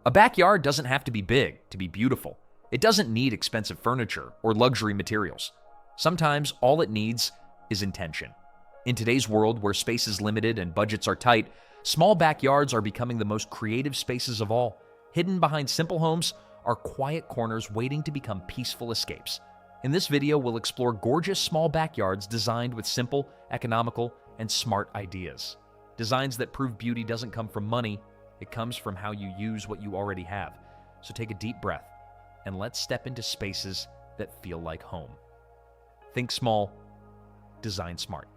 A backyard doesn't have to be big to be beautiful. It doesn't need expensive furniture or luxury materials. Sometimes all it needs is intention. In today's world where space is limited and budgets are tight, small backyards are becoming the most creative spaces of all. Hidden behind simple homes are quiet corners waiting to become peaceful escapes. In this video, we'll explore gorgeous small backyards designed with simple, economical, and smart ideas. Designs that prove beauty doesn't come from money, it comes from how you use what you already have. So take a deep breath and let's step into spaces that feel like home. Think small, design smart.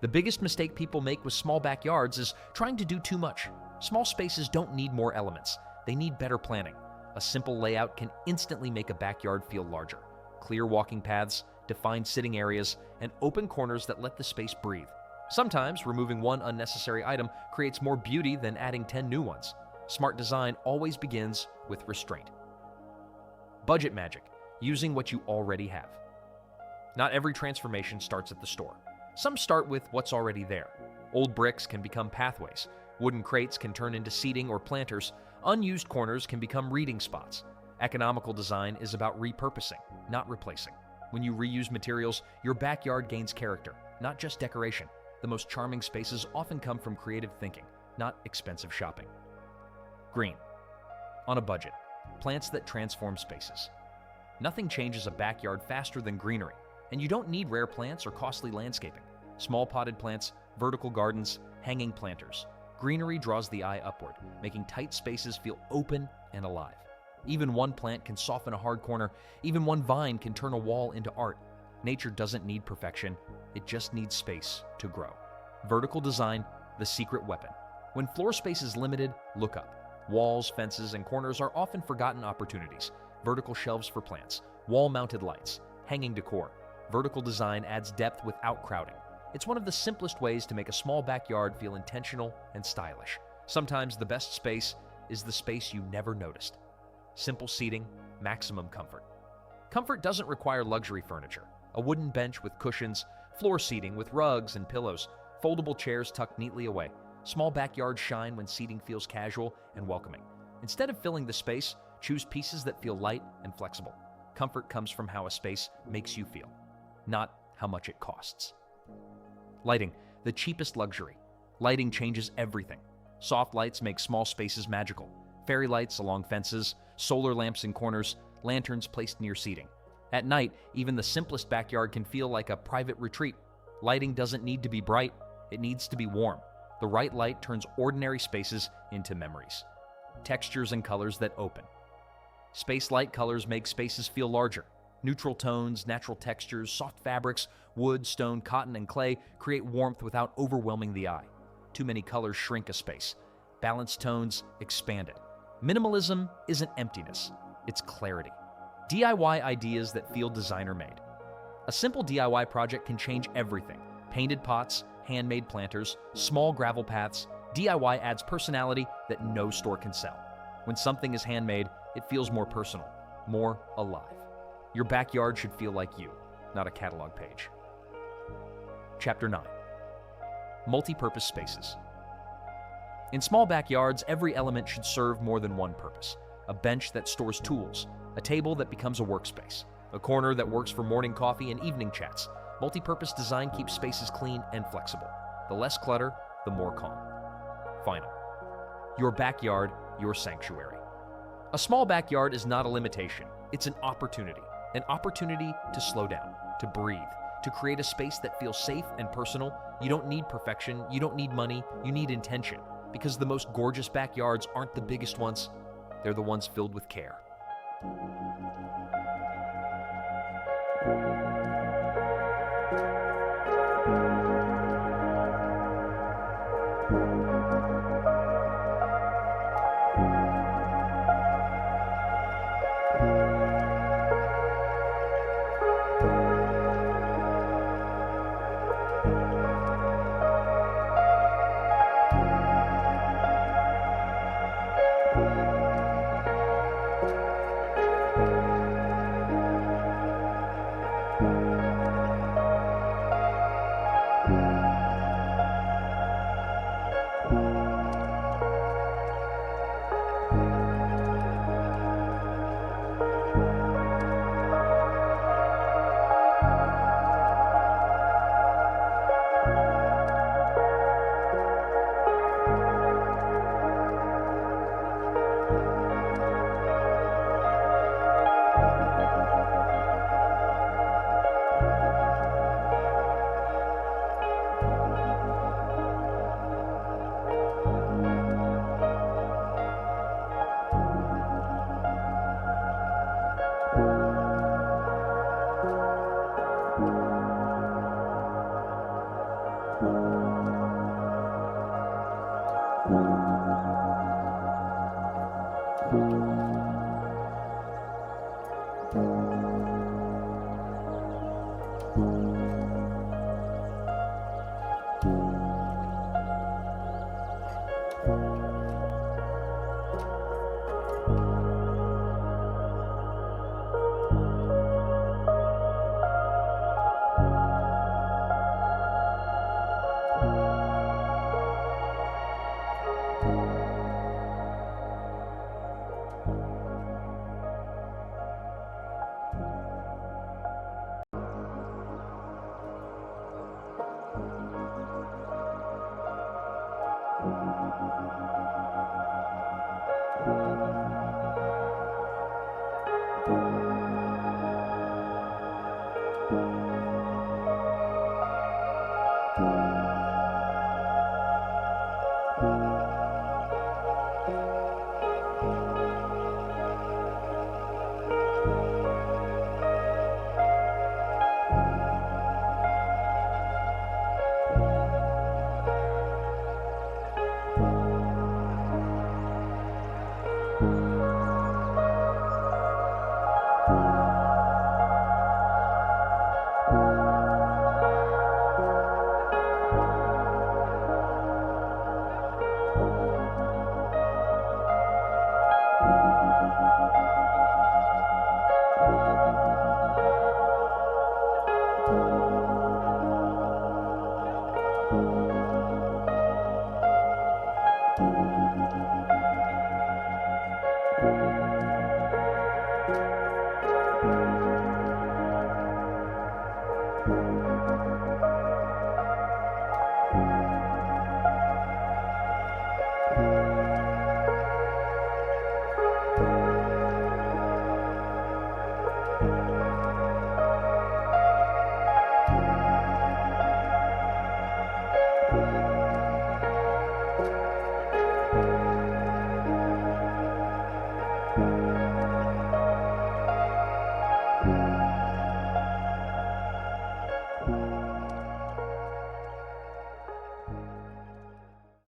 The biggest mistake people make with small backyards is trying to do too much. Small spaces don't need more elements. They need better planning. A simple layout can instantly make a backyard feel larger. Clear walking paths, defined sitting areas, and open corners that let the space breathe. Sometimes removing one unnecessary item creates more beauty than adding 10 new ones. Smart design always begins with restraint. Budget magic, using what you already have. Not every transformation starts at the store. Some start with what's already there. Old bricks can become pathways. Wooden crates can turn into seating or planters. Unused corners can become reading spots. Economical design is about repurposing, not replacing. When you reuse materials, your backyard gains character, not just decoration. The most charming spaces often come from creative thinking, not expensive shopping. Green. On a budget. Plants that transform spaces. Nothing changes a backyard faster than greenery, and you don't need rare plants or costly landscaping. Small potted plants, vertical gardens, hanging planters. Greenery draws the eye upward, making tight spaces feel open and alive. Even one plant can soften a hard corner. Even one vine can turn a wall into art. Nature doesn't need perfection. It just needs space to grow. Vertical design, the secret weapon. When floor space is limited, look up. Walls, fences, and corners are often forgotten opportunities. Vertical shelves for plants, wall-mounted lights, hanging decor. Vertical design adds depth without crowding. It's one of the simplest ways to make a small backyard feel intentional and stylish. Sometimes the best space is the space you never noticed. Simple seating, maximum comfort. Comfort doesn't require luxury furniture. A wooden bench with cushions, floor seating with rugs and pillows, foldable chairs tucked neatly away. Small backyards shine when seating feels casual and welcoming. Instead of filling the space, choose pieces that feel light and flexible. Comfort comes from how a space makes you feel, not how much it costs. Lighting, the cheapest luxury. Lighting changes everything. Soft lights make small spaces magical. Fairy lights along fences, solar lamps in corners, lanterns placed near seating. At night, even the simplest backyard can feel like a private retreat. Lighting doesn't need to be bright, it needs to be warm. The right light turns ordinary spaces into memories. Textures and colors that open. Space light colors make spaces feel larger. Neutral tones, natural textures, soft fabrics, wood, stone, cotton, and clay create warmth without overwhelming the eye. Too many colors shrink a space. Balanced tones expand it. Minimalism isn't emptiness, it's clarity. DIY ideas that feel designer-made. A simple DIY project can change everything. Painted pots, handmade planters, small gravel paths. DIY adds personality that no store can sell. When something is handmade, it feels more personal, more alive. Your backyard should feel like you, not a catalog page. Chapter 9. Multi-purpose spaces. In small backyards, every element should serve more than one purpose. A bench that stores tools, a table that becomes a workspace, a corner that works for morning coffee and evening chats. Multi-purpose design keeps spaces clean and flexible. The less clutter, the more calm. Final. Your backyard, your sanctuary. A small backyard is not a limitation. It's an opportunity. An opportunity to slow down, to breathe, to create a space that feels safe and personal. You don't need perfection. You don't need money. You need intention. Because the most gorgeous backyards aren't the biggest ones. They're the ones filled with care.